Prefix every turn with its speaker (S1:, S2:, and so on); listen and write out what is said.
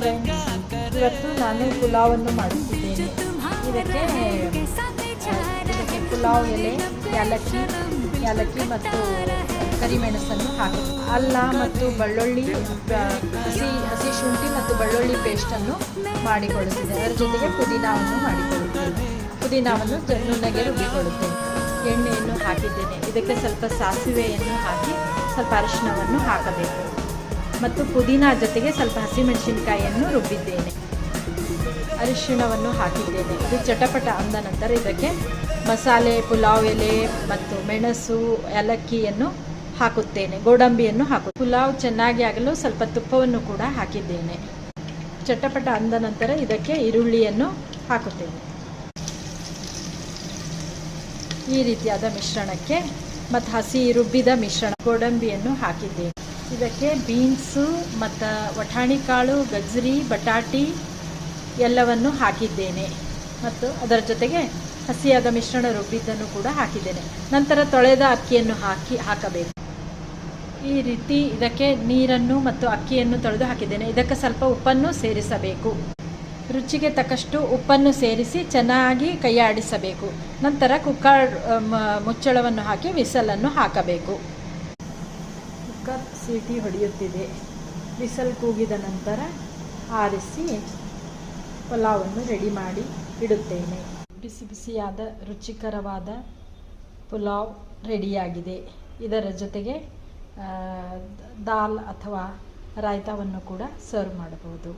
S1: Friends, ಇವತ್ತು ನಾನು ಪುಲಾವನ್ನು ಮಾಡುತ್ತಿದ್ದೇನೆ. ಇದಕ್ಕೆ ಪುಲಾವ್ ಎಲೆ, ಯಾಲಕ್ಕಿ ಮತ್ತು ಕರಿಮೆಣಸನ್ನು ಹಾಕಿ, ಅಲ್ಲ ಮತ್ತು ಬೆಳ್ಳುಳ್ಳಿ, ಹಸಿ ಶುಂಠಿ ಮತ್ತು ಬೆಳ್ಳುಳ್ಳಿ ಪೇಸ್ಟನ್ನು ಮಾಡಿಕೊಳ್ಳುತ್ತಿದ್ದೇನೆ. ಅದರ ಜೊತೆಗೆ ಪುದೀನಾವನ್ನು ಮಾಡಿಕೊಳ್ಳುತ್ತೇನೆ. ಪುದೀನಾವನ್ನು ನುಣ್ಣಗೆ ರುಬ್ಬಿಕೊಳ್ಳುತ್ತೇನೆ. ಎಣ್ಣೆಯನ್ನು ಹಾಕಿದ್ದೇನೆ. ಇದಕ್ಕೆ ಸ್ವಲ್ಪ ಸಾಸಿವೆಯನ್ನು ಹಾಕಿ ಸ್ವಲ್ಪ ಅರಿಶಿಣವನ್ನು ಹಾಕಬೇಕು ಮತ್ತು ಪುದೀನಾ ಜೊತೆಗೆ ಸ್ವಲ್ಪ ಹಸಿಮೆಣಸಿನಕಾಯಿಯನ್ನು ರುಬ್ಬಿದ್ದೇನೆ. ಅರಿಶಿಣವನ್ನು ಹಾಕಿದ್ದೇನೆ. ಇದು ಚಟಪಟ ಅಂದ ನಂತರ ಇದಕ್ಕೆ ಮಸಾಲೆ, ಪುಲಾವ್ ಎಲೆ ಮತ್ತು ಮೆಣಸು, ಏಲಕ್ಕಿಯನ್ನು ಹಾಕುತ್ತೇನೆ. ಗೋಡಂಬಿಯನ್ನು ಪುಲಾವ್ ಚೆನ್ನಾಗಿ ಆಗಲು ಸ್ವಲ್ಪ ತುಪ್ಪವನ್ನು ಕೂಡ ಹಾಕಿದ್ದೇನೆ. ಚಟಪಟ ಅಂದ ನಂತರ ಇದಕ್ಕೆ ಈರುಳ್ಳಿಯನ್ನು ಹಾಕುತ್ತೇನೆ. ಈ ರೀತಿಯಾದ ಮಿಶ್ರಣಕ್ಕೆ ಮತ್ತು ಹಸಿ ರುಬ್ಬಿದ ಮಿಶ್ರಣ ಗೋಡಂಬಿಯನ್ನು ಹಾಕಿದ್ದೇನೆ. ಇದಕ್ಕೆ ಬೀನ್ಸು ಮತ್ತು ವಟಾಣಿ ಕಾಳು, ಗಜ್ಜರಿ, ಬಟಾಟಿ ಎಲ್ಲವನ್ನು ಹಾಕಿದ್ದೇನೆ ಮತ್ತು ಅದರ ಜೊತೆಗೆ ಹಸಿಯಾದ ಮಿಶ್ರಣ ರುಬ್ಬಿದ್ದನ್ನು ಕೂಡ ಹಾಕಿದ್ದೇನೆ. ನಂತರ ತೊಳೆದ ಅಕ್ಕಿಯನ್ನು ಹಾಕಬೇಕು. ಈ ರೀತಿ ಇದಕ್ಕೆ ನೀರನ್ನು ಮತ್ತು ಅಕ್ಕಿಯನ್ನು ತೊಳೆದು ಹಾಕಿದ್ದೇನೆ. ಇದಕ್ಕೆ ಸ್ವಲ್ಪ ಉಪ್ಪನ್ನು ಸೇರಿಸಬೇಕು. ರುಚಿಗೆ ತಕ್ಕಷ್ಟು ಉಪ್ಪನ್ನು ಸೇರಿಸಿ ಚೆನ್ನಾಗಿ ಕೈಯಾಡಿಸಬೇಕು. ನಂತರ ಕುಕ್ಕರ್ ಮುಚ್ಚಳವನ್ನು ಹಾಕಿ ವಿಸಲನ್ನು ಹಾಕಬೇಕು. ಕುಕ್ಕರ್ ಸೀಟಿ ಹೊಡೆಯುತ್ತಿದೆ. ವಿಸಲ್ ಕೂಗಿದ ನಂತರ ಆರಿಸಿ ಪಲಾವನ್ನು ರೆಡಿ ಮಾಡಿ ಇಡುತ್ತೇನೆ. ಬಿಸಿ ಬಿಸಿಯಾದ ರುಚಿಕರವಾದ ಪುಲಾವ್ ರೆಡಿಯಾಗಿದೆ. ಇದರ ಜೊತೆಗೆ ದಾಲ್ ಅಥವಾ ರಾಯ್ತಾವನ್ನು ಕೂಡ ಸರ್ವ್ ಮಾಡಬಹುದು.